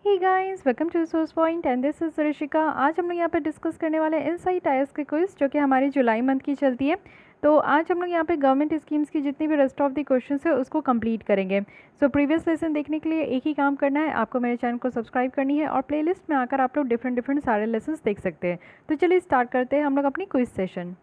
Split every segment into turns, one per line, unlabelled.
Hey guys, welcome to source point and this is Rishika. आज हम लोग यहाँ पे डिस्कस करने वाले हैं इनसाइट आईएएस के क्विज जो कि हमारी जुलाई मंथ की चलती है। तो आज हम लोग यहाँ पे गवर्नमेंट स्कीम्स की जितनी भी रेस्ट ऑफ द क्वेश्चंस है उसको कंप्लीट करेंगे। सो प्रीवियस लेसन देखने के लिए एक ही काम करना है, आपको मेरे चैनल को सब्सक्राइब करनी है और प्लेलिस्ट में आकर आप लोग डिफरेंट डिफरेंट सारे लेसन देख सकते हैं। तो चलिए स्टार्ट करते हैं हम लोग अपनी क्विज सेशन।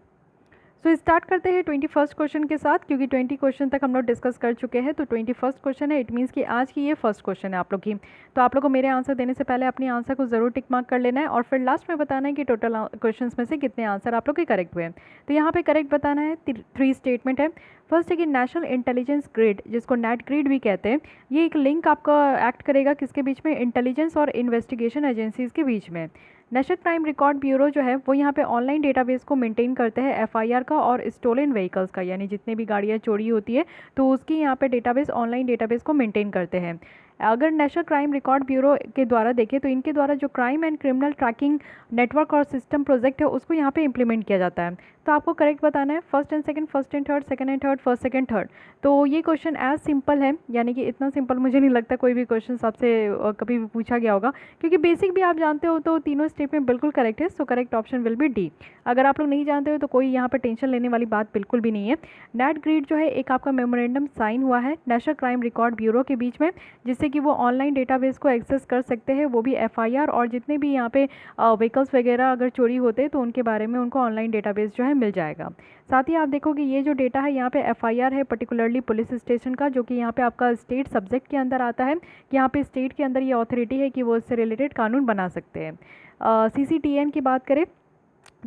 सो स्टार्ट करते हैं 21st क्वेश्चन के साथ, क्योंकि 20 क्वेश्चन तक हम लोग डिस्कस कर चुके हैं। तो 21st क्वेश्चन है, इट मीन्स कि आज की ये फर्स्ट क्वेश्चन है आप लोग की। तो आप लोग को मेरे आंसर देने से पहले अपनी आंसर को जरूर टिक मार्क कर लेना है और फिर लास्ट में बताना है कि टोटल क्वेश्चन में से कितने आंसर आप लोग के करेक्ट हुए हैं। तो यहाँ पे करेक्ट बताना है, 3 स्टेटमेंट है। फर्स्ट है कि नेशनल इंटेलिजेंस ग्रिड, जिसको नेट ग्रिड भी कहते हैं, ये एक लिंक आपका एक्ट करेगा किसके बीच में, इंटेलिजेंस और इन्वेस्टिगेशन एजेंसीज के बीच में। नेशनल क्राइम रिकॉर्ड ब्यूरो जो है वो यहाँ पे ऑनलाइन डेटाबेस को मेंटेन करते हैं एफआईआर का और स्टोलन व्हीकल्स का, यानी जितने भी गाड़ियाँ चोरी होती है तो उसकी यहाँ पे डेटाबेस, ऑनलाइन डेटाबेस को मेंटेन करते हैं। अगर नेशनल क्राइम रिकॉर्ड ब्यूरो के द्वारा देखें तो इनके द्वारा जो crime and criminal tracking network और सिस्टम प्रोजेक्ट है उसको यहाँ पे इम्प्लीमेंट किया जाता है। तो आपको करेक्ट बताना है first and second, first and third, second and third, first second third. तो ये क्वेश्चन एज सिंपल है, यानी कि इतना सिंपल मुझे नहीं लगता कोई भी क्वेश्चन आपसे कभी भी पूछा गया होगा, क्योंकि बेसिक भी आप जानते हो। तो तीनों स्टेप में बिल्कुल करेक्ट है। So correct option will be D. अगर आप लोग नहीं जानते हो तो कोई यहाँ पर टेंशन लेने वाली बात बिल्कुल भी नहीं है। नेट ग्रिड जो है एक आपका मेमोरेंडम साइन हुआ है नेशनल क्राइम रिकॉर्ड ब्यूरो के बीच में, जिससे कि वो ऑनलाइन डेटाबेस को एक्सेस कर सकते हैं, वो भी एफआईआर और जितने भी यहाँ पे व्हीकल्स वगैरह अगर चोरी होते हैं तो उनके बारे में उनको ऑनलाइन डेटाबेस जो है मिल जाएगा। साथ ही आप देखो कि ये जो डेटा है यहाँ पे एफआईआर है पर्टिकुलरली पुलिस स्टेशन का, जो कि यहाँ पे आपका स्टेट सब्जेक्ट के अंदर आता है कि यहाँ पे स्टेट के अंदर ये अथॉरिटी है कि वो इससे रिलेटेड कानून बना सकते हैं। सीसीटीएन की बात करें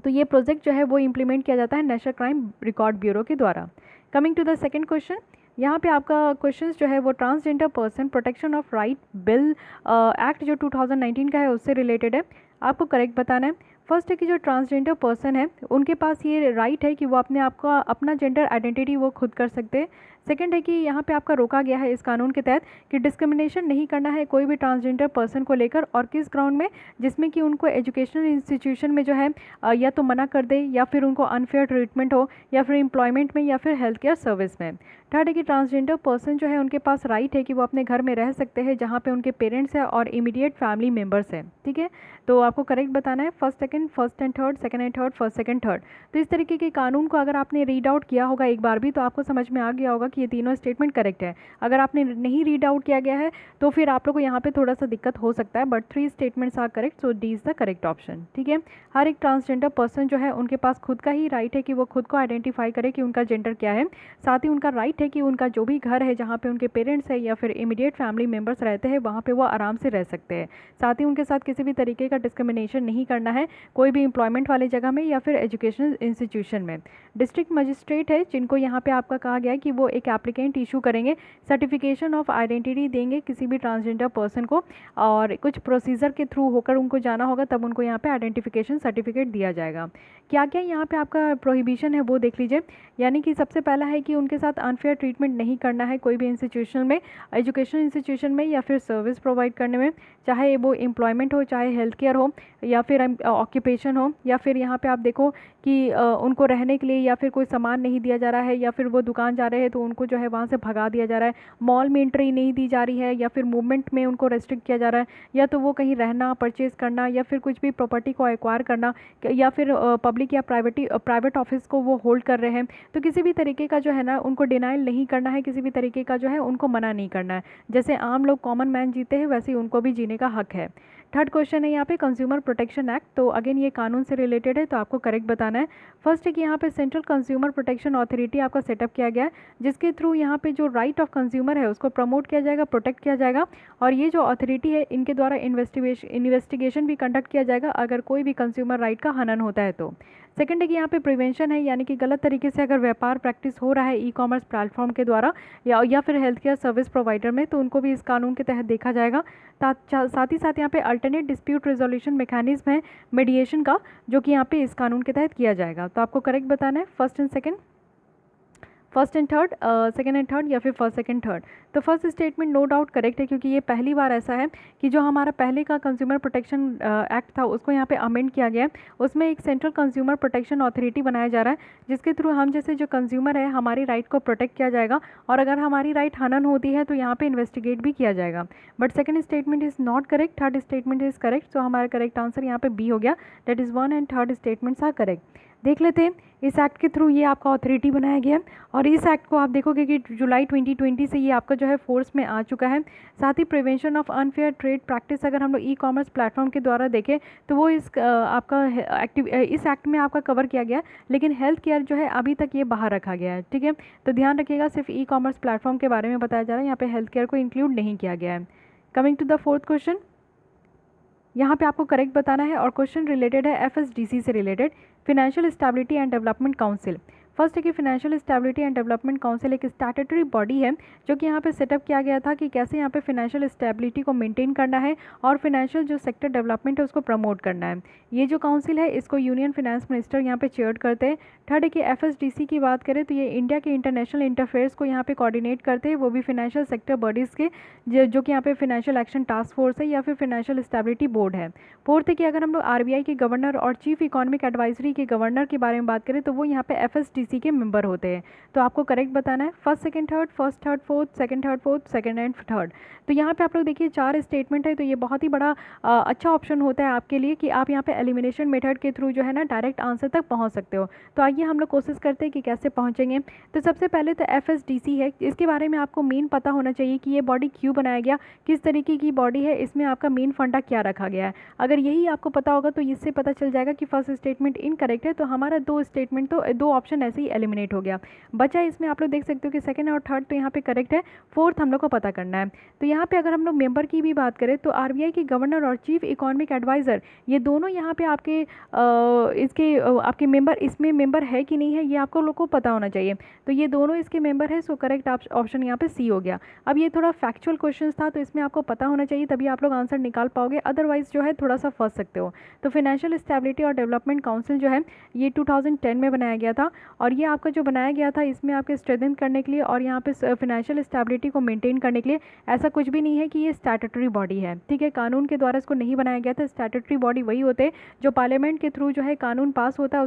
तो ये प्रोजेक्ट जो है वो इम्प्लीमेंट किया जाता है नेशनल क्राइम रिकॉर्ड ब्यूरो के द्वारा। Coming to the second question, यहाँ पे आपका क्वेश्चन जो है वो transgender person protection of right bill act जो 2019 का है उससे रिलेटेड है। आपको करेक्ट बताना है। फर्स्ट है कि जो ट्रांसजेंडर पर्सन है उनके पास ये राइट है कि वो अपने आप का अपना जेंडर आइडेंटिटी वो खुद कर सकते हैं। सेकंड है कि यहाँ पे आपका रोका गया है इस कानून के तहत कि डिस्क्रिमिनेशन नहीं करना है कोई भी ट्रांसजेंडर पर्सन को लेकर, और किस ग्राउंड में, जिसमें कि उनको एजुकेशनल इंस्टीट्यूशन में जो है या तो मना कर दे या फिर उनको अनफेयर ट्रीटमेंट हो या फिर एम्प्लॉयमेंट में या फिर हेल्थ केयर सर्विस में। थर्ड है कि ट्रांसजेंडर पर्सन जो है उनके पास राइट है कि वो अपने घर में रह सकते हैं जहाँ पे उनके पेरेंट्स हैं और इमीडिएट फैमिली मेम्बर्स हैं। ठीक है, तो आपको करेक्ट बताना है first second, first and third, second and third, first second third. तो इस तरीके के कानून को अगर आपने रीड आउट किया होगा एक बार भी तो आपको समझ में आ गया होगा कि ये तीनों स्टेटमेंट करेक्ट है। अगर आपने नहीं रीड आउट किया गया है तो फिर आप लोग को यहाँ पे थोड़ा सा दिक्कत हो सकता है, but 3 statements are correct, so D is the correct option. ठीक है, हर एक ट्रांसजेंडर पर्सन जो है उनके पास खुद का ही राइट है कि वो खुद को आइडेंटिफाई करे कि उनका जेंडर क्या है। साथ ही उनका राइट है कि उनका जो भी घर है जहाँ पे उनके पेरेंट्स है या फिर इमीडिएट फैमिली मेम्बर्स रहते हैं वहाँ पे वो आराम से रह सकते हैं। साथ ही उनके साथ किसी भी तरीके का डिस्क्रिमिनेशन नहीं करना है कोई भी एम्प्लॉयमेंट वाले जगह में या फिर एजुकेशनल इंस्टीट्यूशन में। डिस्ट्रिक्ट मजिस्ट्रेट है जिनको यहाँ पे आपका कहा गया है कि वो एक एप्लीकेंट इशू करेंगे, सर्टिफिकेशन ऑफ आइडेंटिटी देंगे किसी भी ट्रांसजेंडर पर्सन को, और कुछ प्रोसीजर के थ्रू होकर उनको जाना होगा तब उनको यहाँ पे आइडेंटिफिकेशन सर्टिफिकेट दिया जाएगा। क्या क्या यहाँ पे आपका प्रोहिबिशन है वो देख लीजिए। यानी कि सबसे पहला है कि उनके साथ अनफेयर ट्रीटमेंट नहीं करना है कोई भी इंस्टीट्यूशन में, एजुकेशन इंस्टीट्यूशन में या फिर सर्विस प्रोवाइड करने में, चाहे वो एम्प्लॉयमेंट हो, चाहे हेल्थ केयर हो या फिर ऑक्यूपेशन हो, या फिर यहाँ पे आप देखो कि उनको रहने के लिए या फिर कोई सामान नहीं दिया जा रहा है, या फिर वो दुकान जा रहे हैं तो उनको जो है वहाँ से भगा दिया जा रहा है, मॉल में एंट्री नहीं दी जा रही है, या फिर मूवमेंट में उनको रेस्ट्रिक्ट किया जा रहा है, या तो वो कहीं रहना, परचेज करना या फिर कुछ भी प्रॉपर्टी को एक्वायर करना, या फिर पब्लिक या प्राइवेट ऑफिस को वो होल्ड कर रहे हैं। तो किसी भी तरीके का जो है ना उनको डिनाइल नहीं करना है, किसी भी तरीके का जो है उनको मना नहीं करना है। जैसे आम लोग कॉमन मैन जीते हैं वैसे ही उनको भी जीने का हक है। थर्ड क्वेश्चन है यहाँ पे कंज्यूमर प्रोटेक्शन एक्ट, तो अगेन ये कानून से रिलेटेड है तो आपको करेक्ट बताना है। फर्स्ट है कि यहाँ पे सेंट्रल कंज्यूमर प्रोटेक्शन अथॉरिटी आपका सेटअप किया गया है, जिसके थ्रू यहाँ पे जो राइट ऑफ कंज्यूमर है उसको प्रमोट किया जाएगा, प्रोटेक्ट किया जाएगा, और ये जो अथॉरिटी है इनके द्वारा इन्वेस्टिगेशन भी कंडक्ट किया जाएगा अगर कोई भी कंज्यूमर राइट का हनन होता है तो। सेकंड है कि यहाँ पे प्रिवेंशन है, यानी कि गलत तरीके से अगर व्यापार प्रैक्टिस हो रहा है ई कॉमर्स प्लेटफॉर्म के द्वारा या फिर हेल्थ केयर सर्विस प्रोवाइडर में तो उनको भी इस कानून के तहत देखा जाएगा। साथ ही साथ यहाँ पे अल्टरनेट डिस्प्यूट रेजोल्यूशन मैकेनिज्म है मीडिएशन का, जो कि यहाँ पे इस कानून के तहत किया जाएगा। तो आपको करेक्ट बताना है first and second, first and third, second and third, या फिर फर्स्ट सेकंड थर्ड। तो first statement no doubt correct है, क्योंकि ये पहली बार ऐसा है कि जो हमारा पहले का कंज्यूमर प्रोटेक्शन एक्ट था उसको यहाँ पे अमेंड किया गया है। उसमें एक सेंट्रल कंज्यूमर प्रोटेक्शन अथॉरिटी बनाया जा रहा है, जिसके थ्रू हम जैसे जो कंज्यूमर है हमारी राइट को प्रोटेक्ट किया जाएगा, और अगर हमारी राइट हनन होती है तो यहाँ पे इन्वेस्टिगेट भी किया जाएगा। But second statement is not correct, third statement is correct. So हमारा करेक्ट आंसर यहाँ पे बी हो गया, that is one and third statements are correct. देख लेते हैं इस एक्ट के थ्रू ये आपका अथॉरिटी बनाया गया है, और इस एक्ट को आप देखोगे कि जुलाई 2020 से ये आपका जो है फोर्स में आ चुका है। साथ ही prevention of unfair trade practice अगर हम लोग ई कॉमर्स प्लेटफॉर्म के द्वारा देखें तो वो इस इस एक्ट में आपका कवर किया गया है, लेकिन हेल्थ केयर जो है अभी तक ये बाहर रखा गया है। ठीक है, तो ध्यान रखिएगा, सिर्फ ई कॉमर्स प्लेटफॉर्म के बारे में बताया जा रहा है, यहाँ पे हेल्थ केयर को इंक्लूड नहीं किया गया है। Coming to the fourth question, यहाँ पे आपको करेक्ट बताना है, और क्वेश्चन रिलेटेड है एफएसडीसी से related, financial stability and development council. First है कि financial stability and development council एक स्टैट्यूटरी बॉडी है जो कि यहाँ पे सेटअप किया गया था कि कैसे यहाँ पे फाइनेंशियल स्टेबिलिटी को मेंटेन करना है और फाइनेंशियल जो सेक्टर डेवलपमेंट है उसको प्रमोट करना है। ये जो काउंसिल है इसको यूनियन फाइनेंस मिनिस्टर यहाँ पे चेयर करते हैं। थर्ड है कि एफएसडीसी की बात करें तो ये इंडिया के इंटरनेशनल इंटरफेयर्स को यहाँ पे कोऑर्डिनेट करते हैं, वो भी फाइनेंशियल सेक्टर बॉडीज़ के, जो कि यहाँ पे फाइनेंशियल एक्शन टास्क फोर्स है या फिर फाइनेंशियल स्टेबिलिटी बोर्ड है। फोर्थ है कि अगर हम लोग आरबीआई के गवर्नर और चीफ इकोनॉमिक एडवाइजरी के गवर्नर के बारे में बात करें तो वो यहाँ पे एफएसडीसी के मेंबर होते हैं। तो आपको करेक्ट बताना है first second third, first third fourth, second third fourth, second and third. तो यहाँ पे आप लोग देखिए 4 स्टेटमेंट है, तो ये बहुत ही बड़ा अच्छा ऑप्शन होता है आपके लिए कि आप यहाँ पे एलिमिनेशन मेथड के थ्रू जो है ना डायरेक्ट आंसर तक पहुँच सकते हो। तो आइए हम लोग कोशिश करते हैं कि कैसे पहुँचेंगे। तो सबसे पहले तो एफएसडीसी है, इसके बारे में आपको मेन पता होना चाहिए कि ये बॉडी क्यों बनाया गया, किस तरीके की बॉडी है, इसमें आपका मेन फंडा क्या रखा गया है। अगर यही आपको पता होगा तो इससे पता चल जाएगा कि फर्स्ट स्टेटमेंट इनकरेक्ट है, तो हमारा 2 स्टेटमेंट तो 2 ऑप्शन ऐसे ही एलिमिनेट हो गया। बचा इसमें आप लोग देख सकते हो कि सेकंड और थर्ड तो यहाँ पे करेक्ट है, फोर्थ हम लोग को पता करना है। तो यहाँ पे अगर हम लोग मेंबर की भी बात करें तो आरबीआई के गवर्नर और चीफ इकोनॉमिक एडवाइज़र ये दोनों यहाँ पे आपके आपके मेंबर, इसमें मेंबर है कि नहीं है ये आपको लोग को पता होना चाहिए। तो ये दोनों इसके मेंबर है, सो करेक्ट ऑप्शन यहाँ पे सी हो गया। अब ये थोड़ा फैक्चुअल क्वेश्चन था तो इसमें आपको पता होना चाहिए तभी आप लोग आंसर निकाल पाओगे, अदरवाइज जो है थोड़ा सा फंस सकते हो। तो फाइनेंशियल स्टेबिलिटी और डेवलपमेंट काउंसिल जो है ये 2010 में बनाया गया था, और ये आपका जो बनाया गया था इसमें आपके स्ट्रेंथन करने के लिए और यहाँ पे फाइनेंशियल स्टेबिलिटी को मेंटेन करने के लिए। ऐसा कुछ भी नहीं है कि ये स्टैट्यूटरी बॉडी है, ठीक है, कानून के द्वारा इसको नहीं बनाया गया था। स्टैट्यूटरी बॉडी वही होते हैं जो पार्लियामेंट के थ्रू जो है कानून पास होता है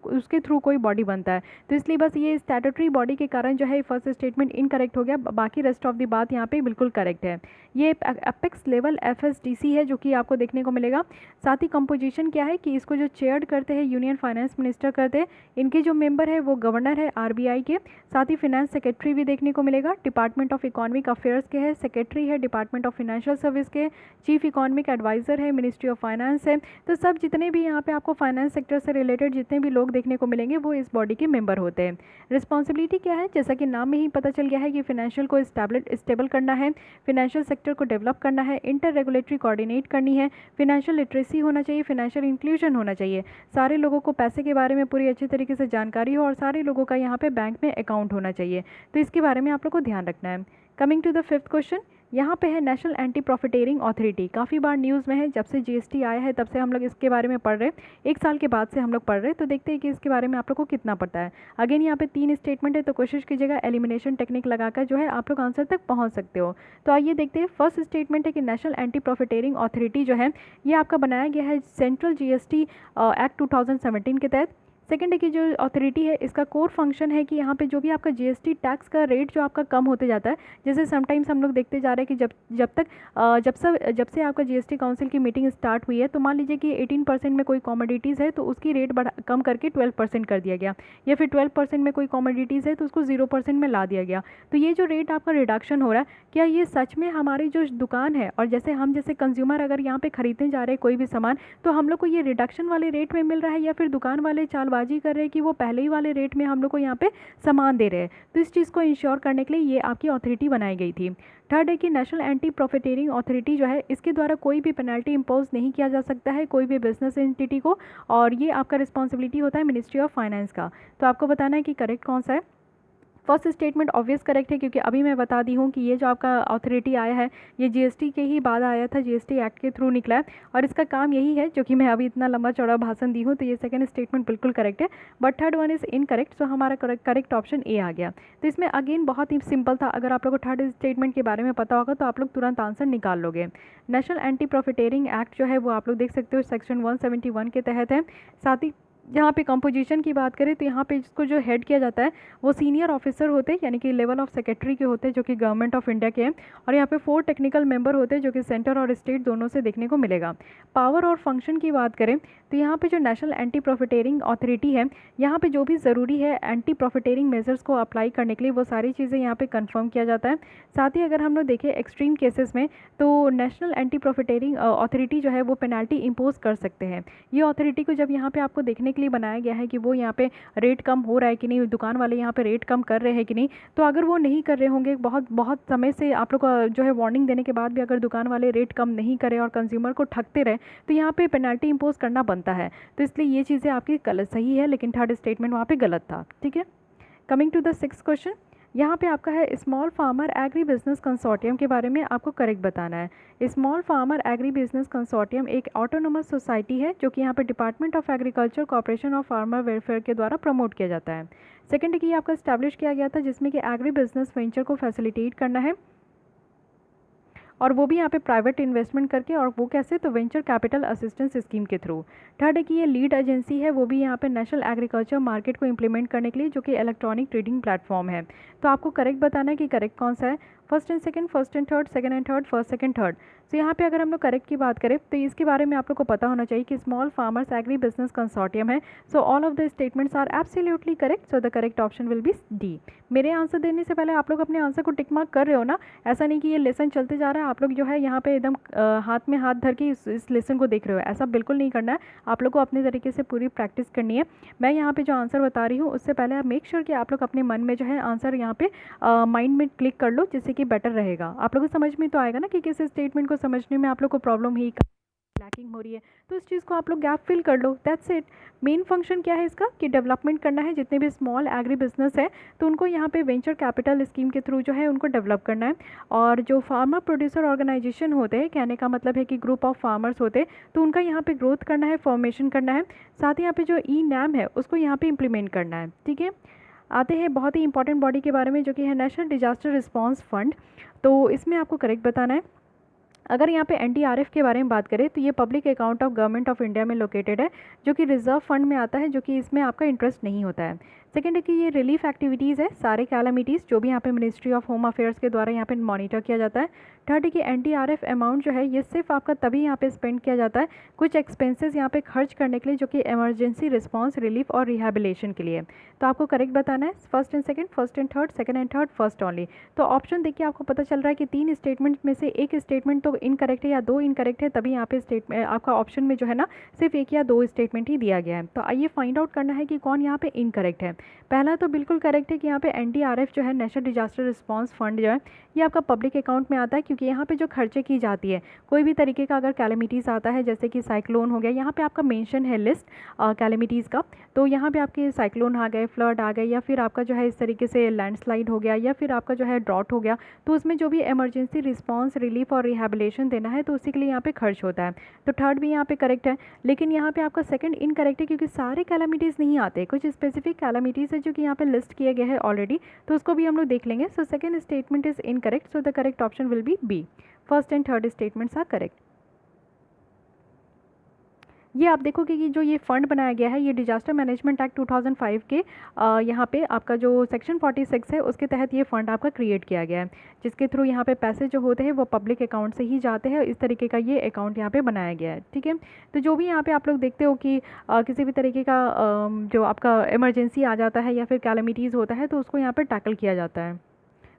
उसके थ्रू कोई बॉडी बनता है। तो इसलिए बस ये स्टैट्यूटरी बॉडी के कारण जो है फर्स्ट स्टेटमेंट इनकरेक्ट हो गया, बाकी रेस्ट ऑफ द बात यहाँ पे बिल्कुल करेक्ट है। ये अपेक्स लेवल एफएसडीसी है जो कि आपको देखने को मिलेगा। साथ ही कंपोजिशन क्या है कि इसको जो चेयर करते हैं यूनियन फाइनेंस मिनिस्टर करते हैं, इनके जो मेंबर है वो गवर्नर है आरबीआई के, साथ ही फाइनेंस सेक्रेटरी भी देखने को मिलेगा, डिपार्टमेंट ऑफ इकोनॉमिक अफेयर्स के है, सेक्रेटरी है डिपार्टमेंट ऑफ फाइनेंशियल सर्विस के, चीफ इकोनॉमिक एडवाइजर है मिनिस्ट्री ऑफ फाइनेंस है। तो सब जितने भी यहाँ पे आपको फाइनेंस सेक्टर से रिलेटेड जितने भी लोग देखने को मिलेंगे वो इस बॉडी के मेंबर होते हैं। रिस्पॉन्सिबिलिटी क्या है, जैसा कि नाम में ही पता चल गया है कि फाइनेंशियल को स्टेबल करना है, फाइनेंशियल सेक्टर को डेवलप करना है, इंटर रेगुलेटरी कोऑर्डिनेट करनी है, फाइनेंशियल लिटरेसी होना चाहिए, फाइनेंशियल इंक्लूजन होना चाहिए, सारे लोगों को पैसे के बारे में पूरी अच्छी तरीके से जानकारी हो और सारे लोगों का यहाँ पे बैंक में अकाउंट होना चाहिए। तो इसके बारे में आप लोग को ध्यान रखना है। Coming to the fifth question, यहाँ पे है नेशनल एंटी प्रॉफिटेरिंग अथॉरिटी। काफ़ी बार न्यूज़ में है, जब से जीएसटी आया है तब से हम लोग इसके बारे में पढ़ रहे हैं, 1 साल के बाद से हम लोग पढ़ रहे हैं। तो देखते हैं कि इसके बारे में आप लोग को कितना पता है। अगेन यहाँ पे 3 स्टेटमेंट है, तो कोशिश कीजिएगा एलिमिनेशन टेक्निक लगाकर जो है आप लोग आंसर तक पहुँच सकते हो। तो आइए देखते हैं। फर्स्ट स्टेटमेंट है कि नेशनल एंटी प्रॉफिटेरिंग अथॉरिटी जो है ये आपका बनाया गया है सेंट्रल जीएसटी एक्ट 2017 के तहत। सेकंड है कि जो अथॉरिटी है इसका कोर फंक्शन है कि यहाँ पे जो भी आपका जीएसटी टैक्स का रेट जो आपका कम होते जाता है, जैसे समटाइम्स हम लोग देखते जा रहे हैं कि जब से आपका जीएसटी काउंसिल की मीटिंग स्टार्ट हुई है, तो मान लीजिए कि 18% में कोई कमोडिटीज़ है तो उसकी रेट कम करके 12% कर दिया गया, या फिर 12% में कोई कमोडिटीज़ है तो उसको 0% में ला दिया गया। तो ये जो रेट आपका रिडक्शन हो रहा है, क्या ये सच में हमारी जो दुकान है और जैसे कंज्यूमर अगर यहाँ पे खरीदने जा रहे हैं कोई भी सामान, तो हम लोग को ये रिडक्शन वाले रेट में मिल रहा है, या फिर दुकान वाले चालबाजी कर रहे हैं कि वो पहले ही वाले रेट में हम लोग को यहाँ पे सामान दे रहे हैं। तो इस चीज़ को इंश्योर करने के लिए ये आपकी अथॉरिटी बनाई गई थी। थर्ड है कि नेशनल एंटी प्रॉफिटेरिंग अथॉरिटी जो है इसके द्वारा कोई भी पेनल्टी इम्पोज नहीं किया जा सकता है कोई भी बिजनेस एंटिटी को, और ये आपका रिस्पॉन्सिबिलिटी होता है मिनिस्ट्री ऑफ फाइनेंस का। तो आपको बताना है कि करेक्ट कौन सा है। फर्स्ट स्टेटमेंट ऑब्वियस करेक्ट है, क्योंकि अभी मैं बता दी हूँ कि ये जो आपका अथॉरिटी आया है ये जीएसटी के ही बाद आया था, जीएसटी एक्ट के थ्रू निकला है और इसका काम यही है, जो कि मैं अभी इतना लंबा चौड़ा भाषण दी हूँ। तो ये सेकंड स्टेटमेंट बिल्कुल करेक्ट है, but third one is incorrect. So हमारा करेक्ट ऑप्शन ए आ गया। तो इसमें अगेन बहुत ही सिंपल था, अगर आप लोग को थर्ड स्टेटमेंट के बारे में पता होगा तो आप लोग तुरंत आंसर निकाल लोगे। नेशनल एंटी प्रॉफिटेरिंग एक्ट जो है वो आप लोग देख सकते हो सेक्शन 171 के तहत है। साथ ही यहाँ पे कंपोजिशन की बात करें तो यहाँ पे इसको जो हेड किया जाता है वो सीनियर ऑफिसर होते हैं, यानी कि लेवल ऑफ सेक्रेटरी के होते हैं, जो कि गवर्नमेंट ऑफ इंडिया के हैं। और यहाँ पे 4 टेक्निकल मेंबर होते हैं, जो कि सेंटर और स्टेट दोनों से देखने को मिलेगा। पावर और फंक्शन की बात करें तो यहाँ पे जो नेशनल एंटी प्रॉफिटेरिंग अथॉरिटी है, यहाँ पे जो भी ज़रूरी है एंटी प्रॉफिटेरिंग मेजर्स को अप्लाई करने के लिए वो सारी चीज़ें यहाँ पे कंफर्म किया जाता है। साथ ही अगर हम लोग देखें एक्सट्रीम केसेस में तो नेशनल एंटी प्रॉफिटेरिंग अथॉरिटी जो है वो पेनल्टी इम्पोज कर सकते हैं। ये अथॉरिटी को जब यहाँ पे आपको देखने के लिए बनाया गया है कि वो यहाँ पे रेट कम हो रहा है कि नहीं, दुकान वाले यहाँ पे रेट कम कर रहे हैं कि नहीं, तो अगर वो नहीं कर रहे होंगे, बहुत समय से आप लोग का जो है वार्निंग देने के बाद भी अगर दुकान वाले रेट कम नहीं करें और कंज्यूमर को ठगते रहे, तो यहाँ पे पेनल्टी इम्पोज करना बनता है। तो इसलिए ये चीज़ें आपकी गलत सही है, लेकिन थर्ड स्टेटमेंट वहाँ पे गलत था। ठीक है, coming to the 6th question. यहाँ पे आपका है small farmer agree business consortium के बारे में आपको करेक्ट बताना है। Small farmer agree business consortium एक ऑटोनोमस सोसाइटी है, जो कि यहाँ पे department of agriculture corporation of farmer welfare के द्वारा प्रमोट किया जाता है। सेकेंड की आपका स्टैब्लिश किया गया था, जिसमें कि एग्री बिजनेस वेंचर को फैसिलिटेट करना है, और वो भी यहाँ पे प्राइवेट इन्वेस्टमेंट करके, और वो कैसे, तो वेंचर कैपिटल असिस्टेंस स्कीम के थ्रू। थर्ड है कि ये लीड एजेंसी है, वो भी यहाँ पे नेशनल एग्रीकल्चर मार्केट को इम्प्लीमेंट करने के लिए, जो कि इलेक्ट्रॉनिक ट्रेडिंग प्लेटफॉर्म है। तो आपको करेक्ट बताना है कि करेक्ट कौन सा है, first and second, first and third, second and third, first second third. तो यहाँ पे अगर हम लोग करेक्ट की बात करें तो इसके बारे में आप लोग को पता होना चाहिए कि small farmers agri business consortium है। So all of the statements are absolutely correct, so the correct option will be D. मेरे आंसर देने से पहले आप लोग अपने आंसर को टिक मार्क कर रहे हो ना, ऐसा नहीं कि ये लेसन चलते जा रहा है, आप लोग जो है यहाँ पे एकदम हाथ में हाथ धर के इस लेसन को देख रहे हो, ऐसा बिल्कुल नहीं करना है। आप लोग को अपने तरीके से पूरी प्रैक्टिस करनी है। मैं यहाँ पे जो आंसर बता रही हूँ उससे पहले आप मेक श्योर कि आप लोग अपने मन में जो है आंसर यहाँ पे माइंड में क्लिक कर लो, जिससे कि बेटर रहेगा। आप लोगों को समझ में तो आएगा ना कि किस स्टेटमेंट को समझने में आप लोग को प्रॉब्लम ही लैकिंग हो रही है, तो इस चीज़ को आप लोग गैप फिल कर लो, दैट्स इट। मेन फंक्शन क्या है इसका कि डेवलपमेंट करना है, जितने भी स्मॉल एग्री बिजनेस है तो उनको यहाँ पे वेंचर कैपिटल स्कीम के थ्रू जो है उनको डेवलप करना है। और जो फार्मर प्रोड्यूसर ऑर्गेनाइजेशन होते हैं, कहने का मतलब है कि ग्रुप ऑफ फार्मर्स होते हैं, तो उनका यहाँ पे ग्रोथ करना है, फॉर्मेशन करना है। साथ ही यहाँ पे जो ई नैम है उसको यहाँ पे इम्प्लीमेंट करना है। ठीक है, आते हैं बहुत ही इंपॉर्टेंट बॉडी के बारे में, जो कि है नेशनल डिजास्टर रिस्पांस फंड। तो इसमें आपको करेक्ट बताना है। अगर यहाँ पे एनडीआरएफ के बारे में बात करें तो ये public account of government of India में लोकेटेड है, जो कि रिजर्व फंड में आता है, जो कि इसमें आपका इंटरेस्ट नहीं होता है। सेकेंड है कि ये रिलीफ एक्टिविटीज़ है, सारे कैलामिटीज़ जो भी यहाँ पे मिनिस्ट्री ऑफ होम अफेयर्स के द्वारा यहाँ पे मॉनिटर किया जाता है। थर्ड है कि एनडीआरएफ अमाउंट जो है ये सिर्फ आपका तभी यहाँ पे स्पेंड किया जाता है कुछ एक्सपेंसेस यहाँ पे खर्च करने के लिए, जो कि इमरजेंसी रिस्पांस, रिलीफ और रिहेबिलेशन के लिए। तो आपको करेक्ट बताना है first and second, first and third, second and third, first only. तो ऑप्शन देखिए आपको पता चल रहा है कि 3 स्टेटमेंट में से एक स्टेटमेंट तो इनकरेक्ट है या 2 इनकरेक्ट है, तभी यहाँ पे स्टेटमेंट आपका ऑप्शन में जो है ना सिर्फ 1 या 2 स्टेटमेंट ही दिया गया है। तो आइए फाइंड आउट करना है कि कौन यहाँ पे इनकरेक्ट है। पहला तो बिल्कुल करेक्ट है कि यहाँ पे एनडीआरएफ जो है नेशनल डिजास्टर रिस्पांस फंड जो है ये आपका पब्लिक अकाउंट में आता है, क्योंकि यहाँ पे जो खर्चे की जाती है, कोई भी तरीके का अगर कैलेमिटीज़ आता है, जैसे कि साइक्लोन हो गया, यहाँ पे आपका मेंशन है लिस्ट कैलेमिटीज़ का, तो यहाँ पे आपके साइक्लोन आ गए, फ्लड आ गए, या फिर आपका जो है इस तरीके से लैंडस्लाइड हो गया, या फिर आपका जो है ड्रॉट हो गया, तो उसमें जो भी इमरजेंसी रिस्पांस, रिलीफ और रिहेबिलेशन देना है तो उसी के लिए यहाँ पे खर्च होता है। तो थर्ड भी यहाँ पे करेक्ट है, लेकिन यहाँ पे आपका सेकंड इनकरेक्ट है, क्योंकि सारे कैलामिटीज़ नहीं आते, कुछ स्पेसिफिक कैलामिटीज़ है जो कि यहाँ पे लिस्ट किए गए हैं ऑलरेडी, तो उसको भी हम लोग देख लेंगे। So second statement is incorrect, so the correct option will be B. First and third statements are correct. ये आप देखोगे कि जो ये फंड बनाया गया है ये डिजास्टर मैनेजमेंट एक्ट 2005 के यहाँ पे आपका जो सेक्शन 46 है उसके तहत ये फंड आपका क्रिएट किया गया है, जिसके थ्रू यहाँ पे पैसे जो होते हैं वो पब्लिक अकाउंट से ही जाते हैं। इस तरीके का ये अकाउंट यहाँ पे बनाया गया है। ठीक है, तो जो भी यहाँ पे आप लोग देखते हो कि किसी भी तरीके का जो आपका इमरजेंसी आ जाता है या फिर कैलेमिटीज़ होता है तो उसको यहाँ पर टैकल किया जाता है।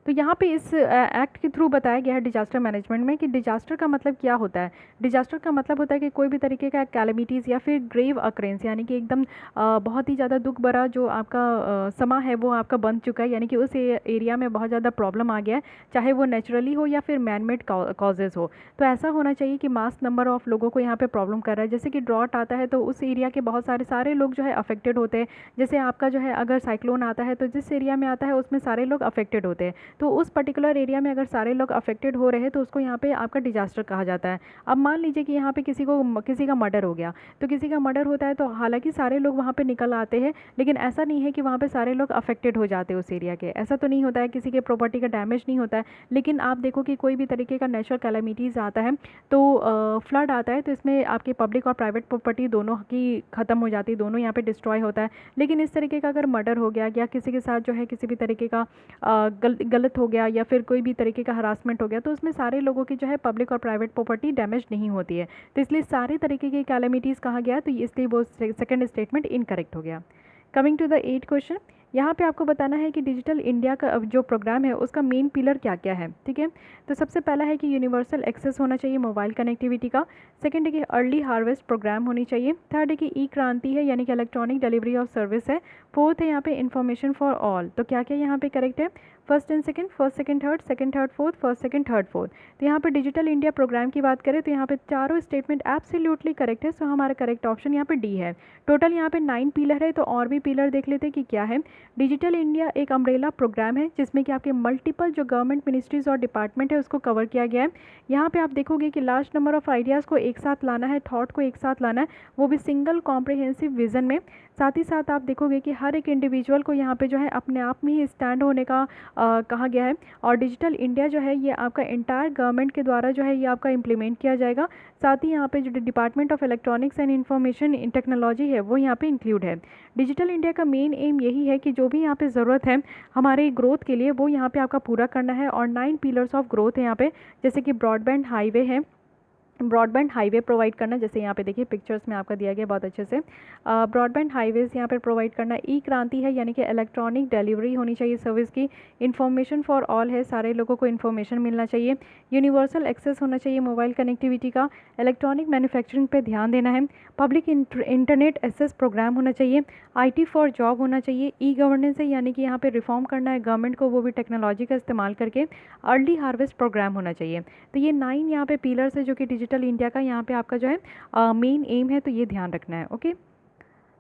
तो यहाँ पे इस एक्ट के थ्रू बताया गया है डिजास्टर मैनेजमेंट में कि डिजास्टर का मतलब क्या होता है। डिजास्टर का मतलब होता है कि कोई भी तरीके का कैलेमिटीज़ या फिर ग्रेव अक्रेंस, यानी कि एकदम बहुत ही ज़्यादा दुख भरा जो आपका समा है वो आपका बन चुका है, यानी कि उस एरिया में बहुत ज़्यादा प्रॉब्लम आ गया है, चाहे वो नेचुरली हो या फिर मैन मेड कॉजेज़ हो। तो ऐसा होना चाहिए कि मास नंबर ऑफ लोगों को यहाँ पे प्रॉब्लम कर रहा है। जैसे कि ड्रॉट आता है तो उस एरिया के बहुत सारे लोग जो है अफेक्टेड होते हैं। जैसे आपका जो है अगर साइक्लोन आता है तो जिस एरिया में आता है उसमें सारे लोग अफेक्टेड होते हैं। तो उस पर्टिकुलर एरिया में अगर सारे लोग अफेक्टेड हो रहे हैं तो उसको यहाँ पे आपका डिजास्टर कहा जाता है। अब मान लीजिए कि यहाँ पे किसी का मर्डर हो गया, तो किसी का मर्डर होता है तो हालांकि सारे लोग वहाँ पे निकल आते हैं, लेकिन ऐसा नहीं है कि वहाँ पे सारे लोग अफेक्टेड हो जाते हैं उस एरिया के। ऐसा तो नहीं होता है, किसी के प्रॉपर्टी का डैमेज नहीं होता है। लेकिन आप देखो कि कोई भी तरीके का नेचुरल कैलेमिटीज़ आता है तो फ्लड आता है तो इसमें आपकी पब्लिक और प्राइवेट प्रॉपर्टी दोनों की ख़त्म हो जाती है, दोनों यहाँ पे डिस्ट्रॉय होता है। लेकिन इस तरीके का अगर मर्डर हो गया या किसी के साथ जो है किसी भी तरीके का गलत हो गया या फिर कोई भी तरीके का हरासमेंट हो गया तो उसमें सारे लोगों की जो है पब्लिक और प्राइवेट प्रॉपर्टी डैमेज नहीं होती है। तो इसलिए सारे तरीके की कैलेमिटीज़ कहा गया, तो इसलिए वो सेकंड स्टेटमेंट इनकरेक्ट हो गया। Coming to the 8th question, यहाँ पे आपको बताना है कि डिजिटल इंडिया का जो प्रोग्राम है उसका मेन पिलर क्या क्या है। ठीक है, तो सबसे पहला है कि यूनिवर्सल एक्सेस होना चाहिए मोबाइल कनेक्टिविटी का। सेकंड है कि अर्ली हार्वेस्ट प्रोग्राम होनी चाहिए। थर्ड है कि ई क्रांति है, यानी कि इलेक्ट्रॉनिक डिलीवरी ऑफ सर्विस है। फोर्थ है यहाँ पे इन्फॉर्मेशन फॉर ऑल। तो क्या क्या यहाँ पे करेक्ट है, first and second, first second third, second third fourth, first second third fourth. तो यहाँ पे डिजिटल इंडिया प्रोग्राम की बात करें तो यहाँ पे चारों स्टेटमेंट एब्सोल्युटली करेक्ट है। सो हमारा करेक्ट ऑप्शन यहाँ पे डी है। टोटल यहाँ पे 9 पिलर है, तो और भी पिलर देख लेते हैं कि क्या है। डिजिटल इंडिया एक अम्ब्रेला प्रोग्राम है जिसमें कि आपके मल्टीपल जो गवर्नमेंट मिनिस्ट्रीज और डिपार्टमेंट है उसको कवर किया गया है। यहाँ पे आप देखोगे कि लार्ज नंबर ऑफ आइडियाज़ को एक साथ लाना है, थॉट को एक साथ लाना है, वो भी सिंगल कॉम्प्रिहेंसिव विजन में। साथ ही साथ आप देखोगे कि हर एक इंडिविजुअल को यहाँ पे जो है अपने आप में ही स्टैंड होने का कहा गया है। और डिजिटल इंडिया जो है ये आपका इंटायर गवर्नमेंट के द्वारा जो है ये आपका इम्प्लीमेंट किया जाएगा। साथ ही यहाँ पे जो department of electronics and information technology है वो यहाँ पे इंक्लूड है। डिजिटल इंडिया का मेन एम यही है कि जो भी यहाँ पे ज़रूरत है हमारे ग्रोथ के लिए वो यहाँ पे आपका पूरा करना है। और 9 पिलर्स ऑफ ग्रोथ है यहाँ पे, जैसे कि ब्रॉडबैंड हाईवे है, ब्रॉडबैंड हाईवे प्रोवाइड करना, जैसे यहाँ पे देखिए पिक्चर्स में आपका दिया गया बहुत अच्छे से। ब्रॉडबैंड हाईवेज़ यहाँ पे प्रोवाइड करना। ई क्रांति है, यानी कि इलेक्ट्रॉनिक डिलीवरी होनी चाहिए सर्विस की। इन्फॉर्मेशन फॉर ऑल है, सारे लोगों को इन्फॉर्मेशन मिलना चाहिए। यूनिवर्सल एक्सेस होना चाहिए मोबाइल कनेक्टिविटी का। इलेक्ट्रॉनिक मैन्युफैक्चरिंग पे ध्यान देना है। पब्लिक इंटरनेट एक्सेस प्रोग्राम होना चाहिए। IT फॉर जॉब होना चाहिए। ई गवर्नेंस है, यानी कि यहाँ पे रिफॉर्म करना है गवर्नमेंट को, वो भी टेक्नोलॉजी का इस्तेमाल करके। अर्ली हार्वेस्ट प्रोग्राम होना चाहिए। तो ये 9 यहाँ पे पिलर्स है जो कि डिजिटल इंडिया का यहाँ पे आपका जो है मेन एम है, तो ये ध्यान रखना है। ओके,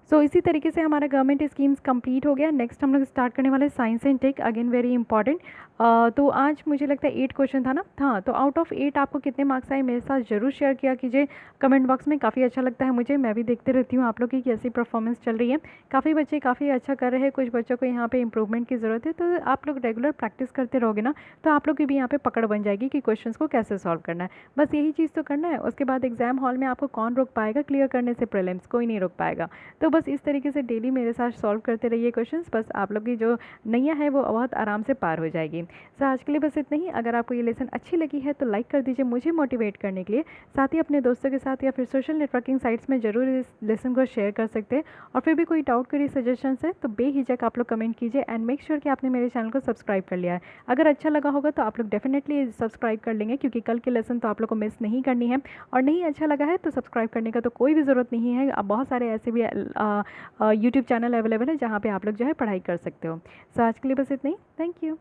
सो इसी तरीके से हमारा गवर्नमेंट स्कीम्स कंप्लीट हो गया। नेक्स्ट हम लोग स्टार्ट करने वाले science and tech, again very important. तो आज मुझे लगता है 8 क्वेश्चन था ना। हाँ, तो आउट ऑफ 8 आपको कितने मार्क्स आए मेरे साथ ज़रूर शेयर किया कीजिए कमेंट बॉक्स में। काफ़ी अच्छा लगता है मुझे, मैं भी देखते रहती हूँ आप लोग की कैसी परफॉर्मेंस चल रही है। काफ़ी बच्चे काफ़ी अच्छा कर रहे हैं, कुछ बच्चों को यहाँ पे इंप्रूवमेंट की ज़रूरत है। तो आप लोग रेगुलर प्रैक्टिस करते रहोगे ना तो आप लोग की भी यहाँ पे पकड़ बन जाएगी कि क्वेश्चन को कैसे सॉल्व करना है। बस यही चीज़ तो करना है। उसके बाद एग्जाम हॉल में आपको कौन रोक पाएगा क्लियर करने से प्रीलिम्स, कोई नहीं रोक पाएगा। तो बस इस तरीके से डेली मेरे साथ सॉल्व करते रहिए क्वेश्चंस, बस आप लोग की जो नैया है वो बहुत आराम से पार हो जाएगी। सो आज के लिए बस इतना ही। अगर आपको ये लेसन अच्छी लगी है तो लाइक कर दीजिए मुझे मोटिवेट करने के लिए। साथ ही अपने दोस्तों के साथ या फिर सोशल नेटवर्किंग साइट्स में ज़रूर इस लेसन को शेयर कर सकते हैं। और फिर भी कोई डाउट करी सजेशन है तो बेहिचक आप लोग कमेंट कीजिए। एंड मेक श्योर कि आपने मेरे चैनल को सब्सक्राइब कर लिया है। अगर अच्छा लगा होगा तो आप लोग डेफिनेटली सब्सक्राइब कर लेंगे, क्योंकि कल की लेसन तो आप लोग को मिस नहीं करनी है। और नहीं अच्छा लगा है तो सब्सक्राइब करने का तो कोई भी ज़रूरत नहीं है। अब बहुत सारे ऐसे भी यूट्यूब चैनल अवेलेबल है जहाँ पे आप लोग जो है पढ़ाई कर सकते हो। सो आज के लिए बस इतना ही। Thank you.